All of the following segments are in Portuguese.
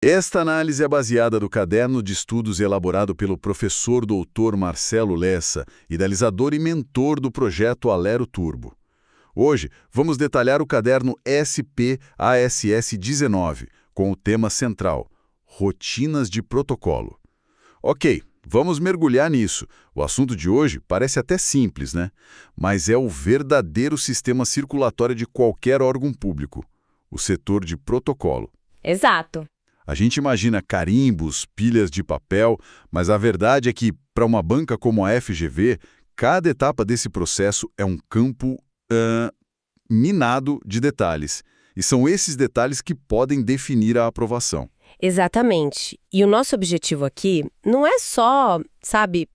Esta análise é baseada no caderno de estudos elaborado pelo professor doutor Marcelo Lessa, idealizador e mentor do projeto Alero Turbo. Hoje, vamos detalhar o caderno SP-ASS-19, com o tema central, Rotinas de Protocolo. Ok, vamos mergulhar nisso. O assunto de hoje parece até simples, né? Mas é o verdadeiro sistema circulatório de qualquer órgão público, o setor de protocolo. Exato. A gente imagina carimbos, pilhas de papel, mas a verdade é que, para uma banca como a FGV, cada etapa desse processo é um campo minado de detalhes. E são esses detalhes que podem definir a aprovação. Exatamente. E o nosso objetivo aqui não é só,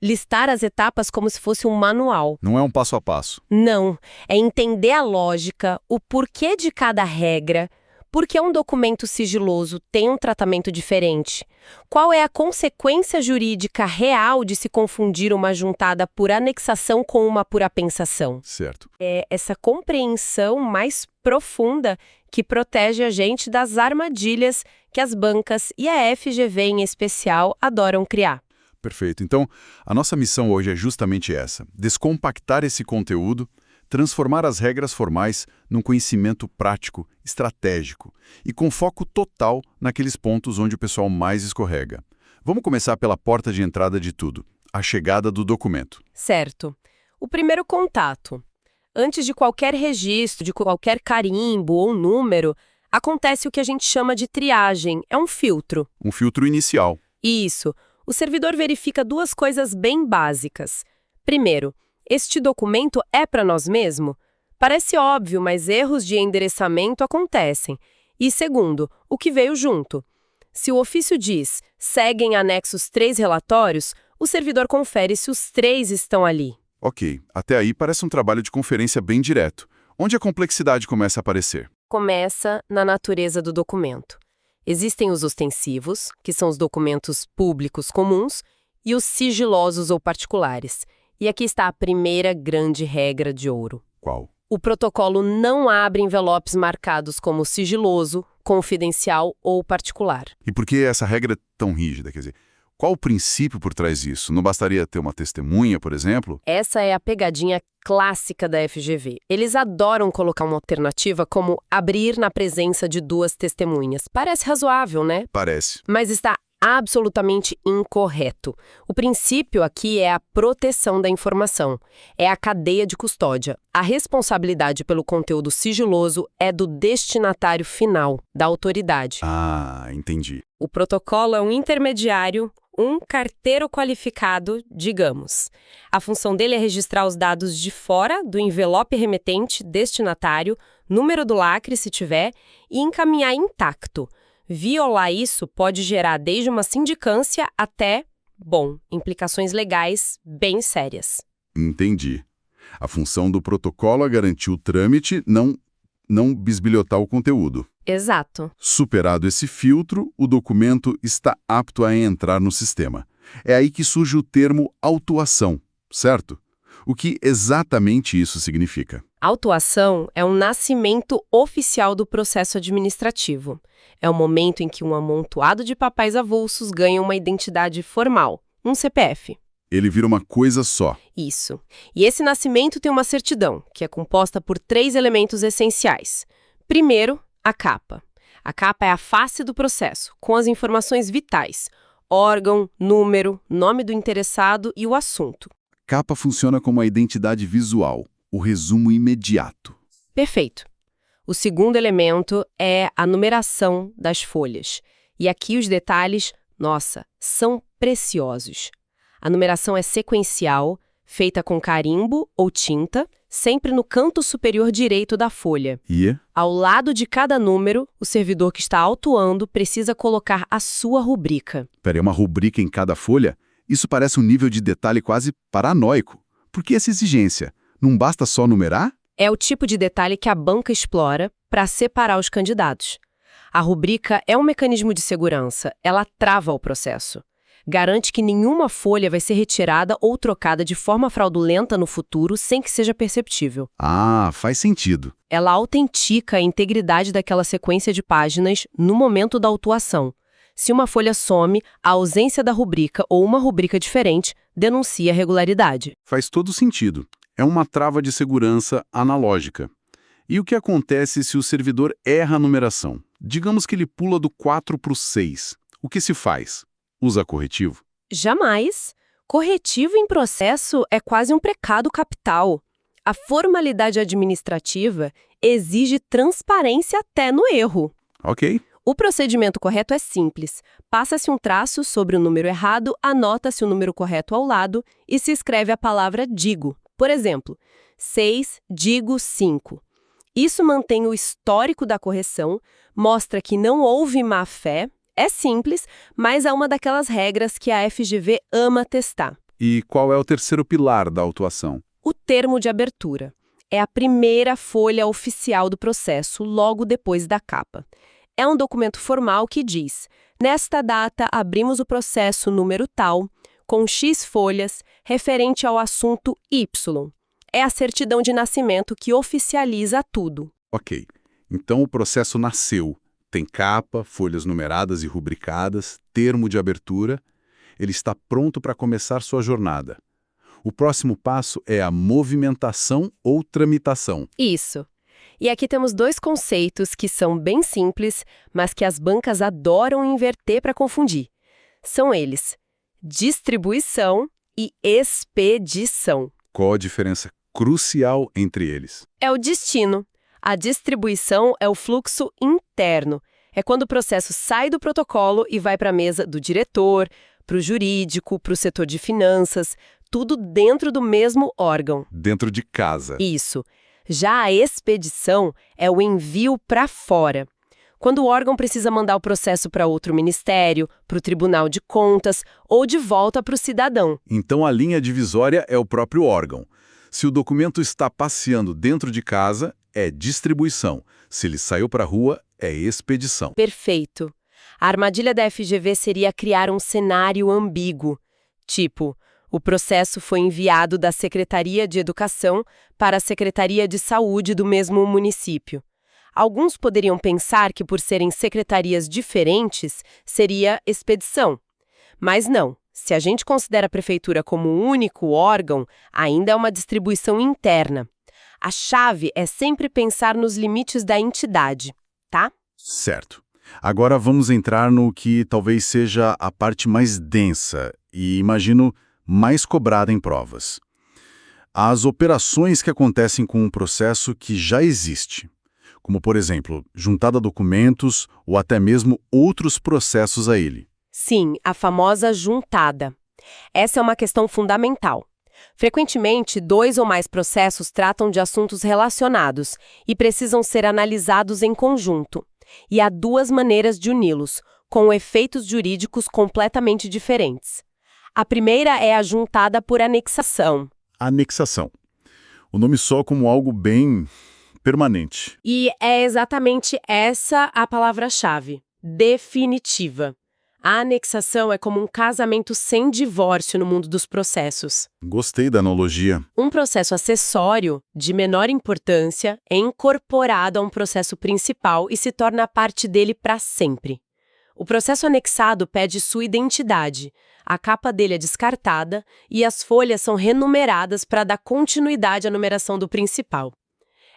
listar as etapas como se fosse um manual. Não é um passo a passo. Não. É entender a lógica, o porquê de cada regra, por que um documento sigiloso tem um tratamento diferente? Qual é a consequência jurídica real de se confundir uma juntada por anexação com uma por apensação? Certo. É essa compreensão mais profunda que protege a gente das armadilhas que as bancas e a FGV em especial adoram criar. Perfeito. Então, a nossa missão hoje é justamente essa: descompactar esse conteúdo, transformar as regras formais num conhecimento prático, estratégico e com foco total naqueles pontos onde o pessoal mais escorrega. Vamos começar pela porta de entrada de tudo, a chegada do documento. Certo. O primeiro contato. Antes de qualquer registro, de qualquer carimbo ou número, acontece o que a gente chama de triagem. É um filtro. Um filtro inicial. Isso. O servidor verifica duas coisas bem básicas. Primeiro, este documento é para nós mesmo? Parece óbvio, mas erros de endereçamento acontecem. E segundo, o que veio junto? Se o ofício diz, seguem anexos 3 relatórios, o servidor confere se os 3 estão ali. Ok, até aí parece um trabalho de conferência bem direto. Onde a complexidade começa a aparecer? Começa na natureza do documento. Existem os ostensivos, que são os documentos públicos comuns, e os sigilosos ou particulares. E aqui está a primeira grande regra de ouro. Qual? O protocolo não abre envelopes marcados como sigiloso, confidencial ou particular. E por que essa regra é tão rígida? Quer dizer, qual o princípio por trás disso? Não bastaria ter uma testemunha, por exemplo? Essa é a pegadinha clássica da FGV. Eles adoram colocar uma alternativa como abrir na presença de 2 testemunhas. Parece razoável, né? Parece. Mas está absolutamente incorreto. O princípio aqui é a proteção da informação. É a cadeia de custódia. A responsabilidade pelo conteúdo sigiloso é do destinatário final, da autoridade. Ah, entendi. O protocolo é um intermediário, um carteiro qualificado, digamos. A função dele é registrar os dados de fora do envelope remetente, destinatário, número do lacre, se tiver, e encaminhar intacto. Violar isso pode gerar desde uma sindicância até, implicações legais bem sérias. Entendi. A função do protocolo é garantir o trâmite, não bisbilhotar o conteúdo. Exato. Superado esse filtro, o documento está apto a entrar no sistema. É aí que surge o termo autuação, certo? O que exatamente isso significa? Autuação é um nascimento oficial do processo administrativo. É o momento em que um amontoado de papéis avulsos ganha uma identidade formal, um CPF. Ele vira uma coisa só. Isso. E esse nascimento tem uma certidão, que é composta por 3 elementos essenciais. Primeiro, a capa. A capa é a face do processo, com as informações vitais: órgão, número, nome do interessado e o assunto. Capa funciona como a identidade visual, o resumo imediato. Perfeito. O segundo elemento é a numeração das folhas. E aqui os detalhes, são preciosos. A numeração é sequencial, feita com carimbo ou tinta, sempre no canto superior direito da folha. E? Ao lado de cada número, o servidor que está autuando precisa colocar a sua rubrica. Peraí, uma rubrica em cada folha? Isso parece um nível de detalhe quase paranoico. Por que essa exigência? Não basta só numerar? É o tipo de detalhe que a banca explora para separar os candidatos. A rubrica é um mecanismo de segurança, ela trava o processo. Garante que nenhuma folha vai ser retirada ou trocada de forma fraudulenta no futuro sem que seja perceptível. Ah, faz sentido. Ela autentica a integridade daquela sequência de páginas no momento da autuação. Se uma folha some, a ausência da rubrica ou uma rubrica diferente denuncia regularidade. Faz todo sentido. É uma trava de segurança analógica. E o que acontece se o servidor erra a numeração? Digamos que ele pula do 4 para o 6. O que se faz? Usa corretivo? Jamais. Corretivo em processo é quase um pecado capital. A formalidade administrativa exige transparência até no erro. Ok. O procedimento correto é simples. Passa-se um traço sobre o número errado, anota-se o número correto ao lado e se escreve a palavra digo. Por exemplo, 6, digo 5. Isso mantém o histórico da correção, mostra que não houve má-fé. É simples, mas é uma daquelas regras que a FGV ama testar. E qual é o terceiro pilar da autuação? O termo de abertura. É a primeira folha oficial do processo, logo depois da capa. É um documento formal que diz: nesta data abrimos o processo número tal, com X folhas, referente ao assunto Y. É a certidão de nascimento que oficializa tudo. Ok. Então o processo nasceu. Tem capa, folhas numeradas e rubricadas, termo de abertura. Ele está pronto para começar sua jornada. O próximo passo é a movimentação ou tramitação. Isso. E aqui temos dois conceitos que são bem simples, mas que as bancas adoram inverter para confundir. São eles: distribuição e expedição. Qual a diferença crucial entre eles? É o destino. A distribuição é o fluxo interno. É quando o processo sai do protocolo e vai para a mesa do diretor, para o jurídico, para o setor de finanças, tudo dentro do mesmo órgão. Dentro de casa. Isso. Já a expedição é o envio para fora. Quando o órgão precisa mandar o processo para outro ministério, para o Tribunal de Contas ou de volta para o cidadão. Então a linha divisória é o próprio órgão. Se o documento está passeando dentro de casa, é distribuição. Se ele saiu para a rua, é expedição. Perfeito. A armadilha da FGV seria criar um cenário ambíguo. Tipo, o processo foi enviado da Secretaria de Educação para a Secretaria de Saúde do mesmo município. Alguns poderiam pensar que, por serem secretarias diferentes, seria expedição. Mas não. Se a gente considera a prefeitura como um único órgão, ainda é uma distribuição interna. A chave é sempre pensar nos limites da entidade, tá? Certo. Agora vamos entrar no que talvez seja a parte mais densa e, imagino, mais cobrada em provas. As operações que acontecem com um processo que já existe, como, por exemplo, juntada a documentos ou até mesmo outros processos a ele. Sim, a famosa juntada. Essa é uma questão fundamental. Frequentemente, 2 ou mais processos tratam de assuntos relacionados e precisam ser analisados em conjunto. E há 2 maneiras de uni-los, com efeitos jurídicos completamente diferentes. A primeira é a juntada por anexação. Anexação. O nome soa como algo bem permanente. E é exatamente essa a palavra-chave: definitiva. A anexação é como um casamento sem divórcio no mundo dos processos. Gostei da analogia. Um processo acessório, de menor importância, é incorporado a um processo principal e se torna parte dele para sempre. O processo anexado pede sua identidade, a capa dele é descartada e as folhas são renumeradas para dar continuidade à numeração do principal.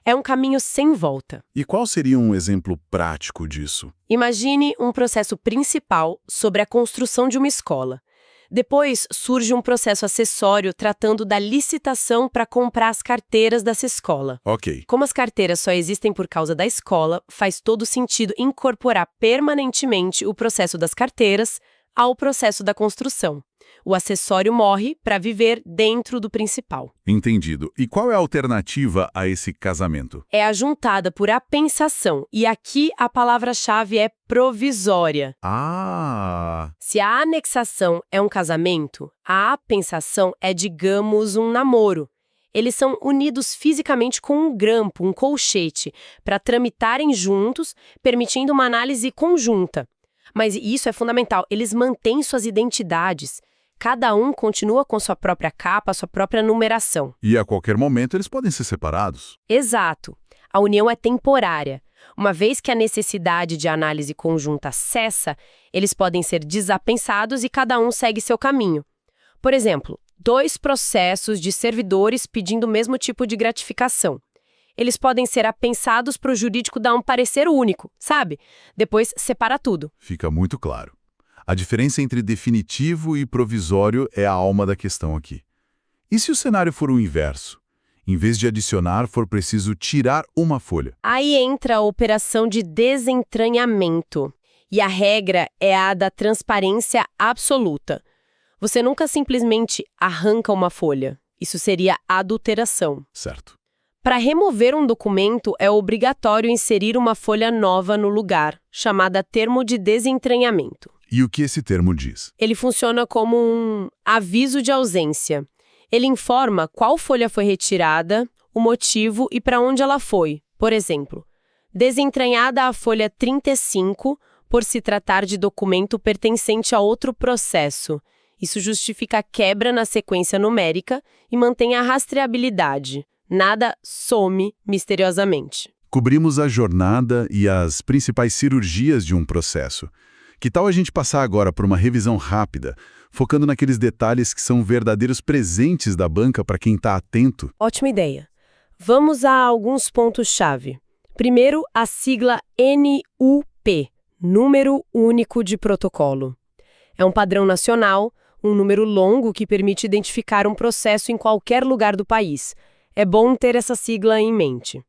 É um caminho sem volta. E qual seria um exemplo prático disso? Imagine um processo principal sobre a construção de uma escola. Depois surge um processo acessório tratando da licitação para comprar as carteiras dessa escola. Ok. Como as carteiras só existem por causa da escola, faz todo sentido incorporar permanentemente o processo das carteiras ao processo da construção. O acessório morre para viver dentro do principal. Entendido. E qual é a alternativa a esse casamento? É ajuntada por apensação, e aqui a palavra-chave é provisória. Ah! Se a anexação é um casamento, a apensação é, digamos, um namoro. Eles são unidos fisicamente com um grampo, um colchete, para tramitarem juntos, permitindo uma análise conjunta. Mas isso é fundamental, eles mantêm suas identidades. Cada um continua com sua própria capa, sua própria numeração. E a qualquer momento eles podem ser separados. Exato. A união é temporária. Uma vez que a necessidade de análise conjunta cessa, eles podem ser desapensados e cada um segue seu caminho. Por exemplo, 2 processos de servidores pedindo o mesmo tipo de gratificação. Eles podem ser apensados para o jurídico dar um parecer único, sabe? Depois separa tudo. Fica muito claro. A diferença entre definitivo e provisório é a alma da questão aqui. E se o cenário for o inverso? Em vez de adicionar, for preciso tirar uma folha. Aí entra a operação de desentranhamento. E a regra é a da transparência absoluta. Você nunca simplesmente arranca uma folha. Isso seria adulteração. Certo. Para remover um documento, é obrigatório inserir uma folha nova no lugar, chamada termo de desentranhamento. E o que esse termo diz? Ele funciona como um aviso de ausência. Ele informa qual folha foi retirada, o motivo e para onde ela foi. Por exemplo, desentranhada a folha 35 por se tratar de documento pertencente a outro processo. Isso justifica a quebra na sequência numérica e mantém a rastreabilidade. Nada some misteriosamente. Cobrimos a jornada e as principais cirurgias de um processo. Que tal a gente passar agora por uma revisão rápida, focando naqueles detalhes que são verdadeiros presentes da banca para quem está atento? Ótima ideia. Vamos a alguns pontos-chave. Primeiro, a sigla NUP, Número Único de Protocolo. É um padrão nacional, um número longo que permite identificar um processo em qualquer lugar do país. É bom ter essa sigla em mente.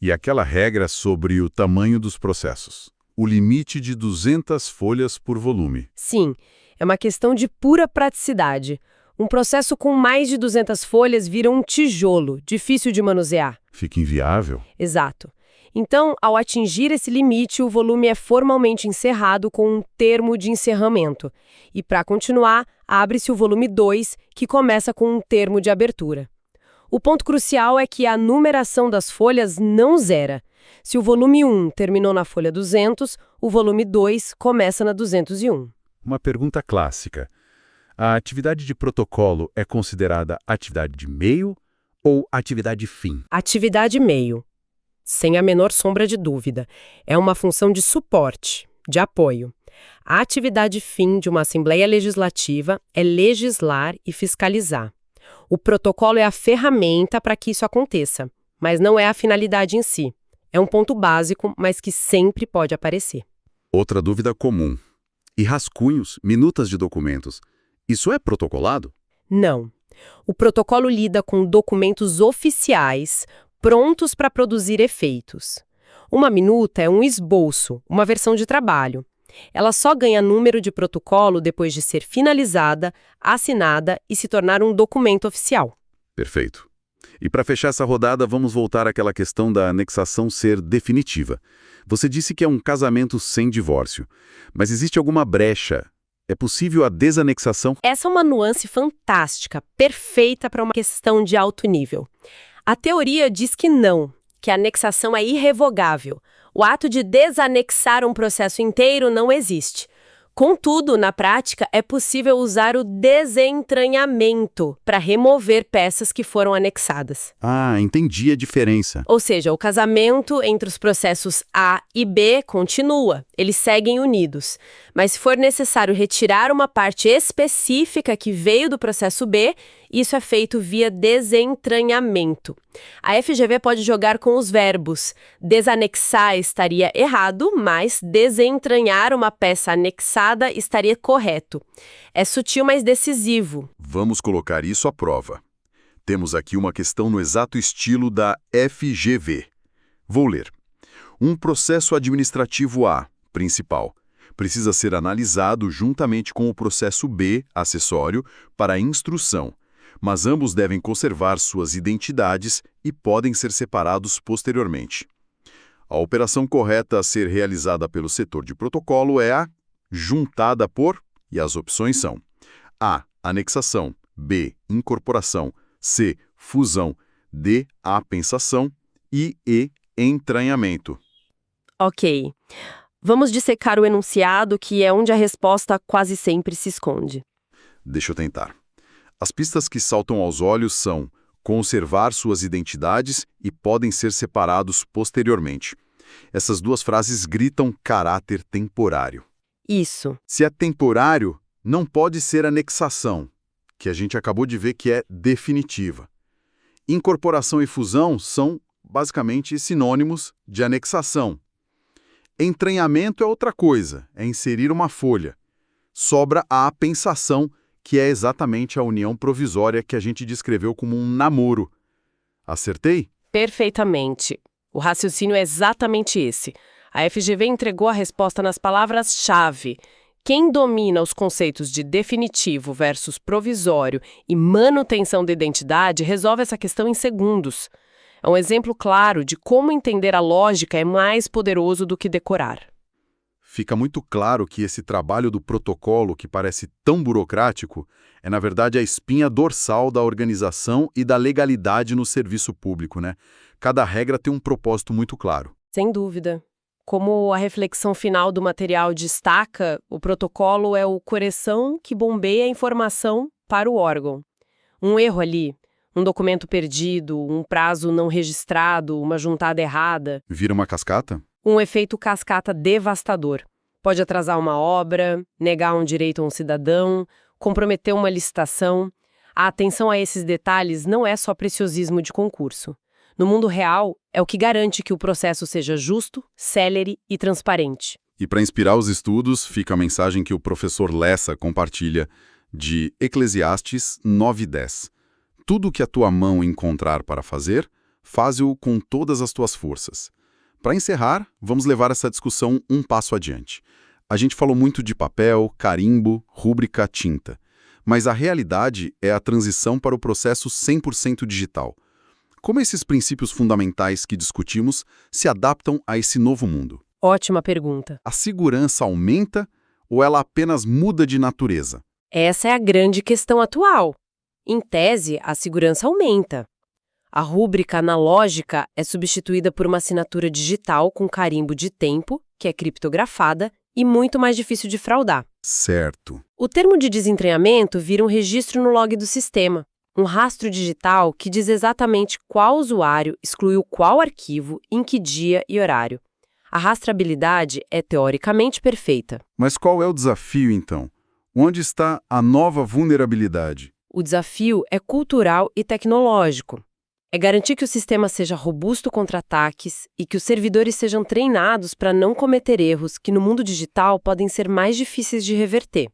E aquela regra sobre o tamanho dos processos. O limite de 200 folhas por volume. Sim, é uma questão de pura praticidade. Um processo com mais de 200 folhas vira um tijolo, difícil de manusear. Fica inviável. Exato. Então, ao atingir esse limite, o volume é formalmente encerrado com um termo de encerramento. E, para continuar, abre-se o volume 2, que começa com um termo de abertura. O ponto crucial é que a numeração das folhas não zera. Se o volume 1 terminou na folha 200, o volume 2 começa na 201. Uma pergunta clássica. A atividade de protocolo é considerada atividade de meio ou atividade fim? Atividade meio. Sem a menor sombra de dúvida. É uma função de suporte, de apoio. A atividade fim de uma Assembleia Legislativa é legislar e fiscalizar. O protocolo é a ferramenta para que isso aconteça, mas não é a finalidade em si. É um ponto básico, mas que sempre pode aparecer. Outra dúvida comum. E rascunhos, minutas de documentos, isso é protocolado? Não. O protocolo lida com documentos oficiais, prontos para produzir efeitos. Uma minuta é um esboço, uma versão de trabalho. Ela só ganha número de protocolo depois de ser finalizada, assinada e se tornar um documento oficial. Perfeito. E para fechar essa rodada, vamos voltar àquela questão da anexação ser definitiva. Você disse que é um casamento sem divórcio, mas existe alguma brecha? É possível a desanexação? Essa é uma nuance fantástica, perfeita para uma questão de alto nível. A teoria diz que não, que a anexação é irrevogável. O ato de desanexar um processo inteiro não existe. Contudo, na prática, é possível usar o desentranhamento para remover peças que foram anexadas. Ah, entendi a diferença. Ou seja, o casamento entre os processos A e B continua, eles seguem unidos. Mas se for necessário retirar uma parte específica que veio do processo B, isso é feito via desentranhamento. A FGV pode jogar com os verbos. Desanexar estaria errado, mas desentranhar uma peça anexada estaria correto. É sutil, mas decisivo. Vamos colocar isso à prova. Temos aqui uma questão no exato estilo da FGV. Vou ler. Um processo administrativo A, principal, precisa ser analisado juntamente com o processo B, acessório, para instrução, mas ambos devem conservar suas identidades e podem ser separados posteriormente. A operação correta a ser realizada pelo setor de protocolo é a juntada por, e as opções são A, anexação, B, incorporação, C, fusão, D, apensação e E, entranhamento. Ok. Vamos dissecar o enunciado, que é onde a resposta quase sempre se esconde. Deixa eu tentar. As pistas que saltam aos olhos são conservar suas identidades e podem ser separados posteriormente. Essas duas frases gritam caráter temporário. Isso. Se é temporário, não pode ser anexação, que a gente acabou de ver que é definitiva. Incorporação e fusão são, basicamente, sinônimos de anexação. Entranhamento é outra coisa, é inserir uma folha. Sobra a apensação, que é exatamente a união provisória que a gente descreveu como um namoro. Acertei? Perfeitamente. O raciocínio é exatamente esse. A FGV entregou a resposta nas palavras-chave. Quem domina os conceitos de definitivo versus provisório e manutenção da identidade resolve essa questão em segundos. É um exemplo claro de como entender a lógica é mais poderoso do que decorar. Fica muito claro que esse trabalho do protocolo, que parece tão burocrático, é na verdade a espinha dorsal da organização e da legalidade no serviço público, né? Cada regra tem um propósito muito claro. Sem dúvida. Como a reflexão final do material destaca, o protocolo é o coração que bombeia a informação para o órgão. Um erro ali, um documento perdido, um prazo não registrado, uma juntada errada. Vira uma cascata? Um efeito cascata devastador. Pode atrasar uma obra, negar um direito a um cidadão, comprometer uma licitação. A atenção a esses detalhes não é só preciosismo de concurso. No mundo real, é o que garante que o processo seja justo, célere e transparente. E para inspirar os estudos, fica a mensagem que o professor Lessa compartilha de Eclesiastes 9:10. Tudo o que a tua mão encontrar para fazer, faze-o com todas as tuas forças. Para encerrar, vamos levar essa discussão um passo adiante. A gente falou muito de papel, carimbo, rúbrica, tinta. Mas a realidade é a transição para o processo 100% digital. Como esses princípios fundamentais que discutimos se adaptam a esse novo mundo? Ótima pergunta. A segurança aumenta ou ela apenas muda de natureza? Essa é a grande questão atual. Em tese, a segurança aumenta. A rúbrica analógica é substituída por uma assinatura digital com carimbo de tempo, que é criptografada e muito mais difícil de fraudar. Certo. O termo de desentranhamento vira um registro no log do sistema, um rastro digital que diz exatamente qual usuário excluiu qual arquivo, em que dia e horário. A rastreabilidade é teoricamente perfeita. Mas qual é o desafio, então? Onde está a nova vulnerabilidade? O desafio é cultural e tecnológico. É garantir que o sistema seja robusto contra ataques e que os servidores sejam treinados para não cometer erros que no mundo digital podem ser mais difíceis de reverter.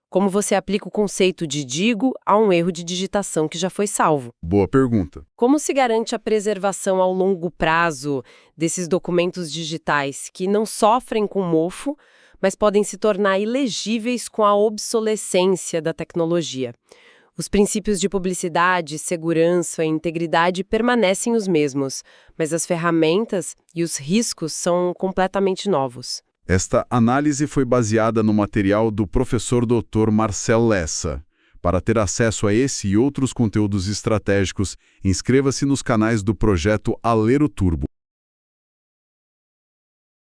Como você aplica o conceito de digo a um erro de digitação que já foi salvo? Boa pergunta. Como se garante a preservação ao longo prazo desses documentos digitais que não sofrem com mofo, mas podem se tornar ilegíveis com a obsolescência da tecnologia? Os princípios de publicidade, segurança e integridade permanecem os mesmos, mas as ferramentas e os riscos são completamente novos. Esta análise foi baseada no material do professor Dr. Marcel Lessa. Para ter acesso a esse e outros conteúdos estratégicos, inscreva-se nos canais do projeto Alero Turbo.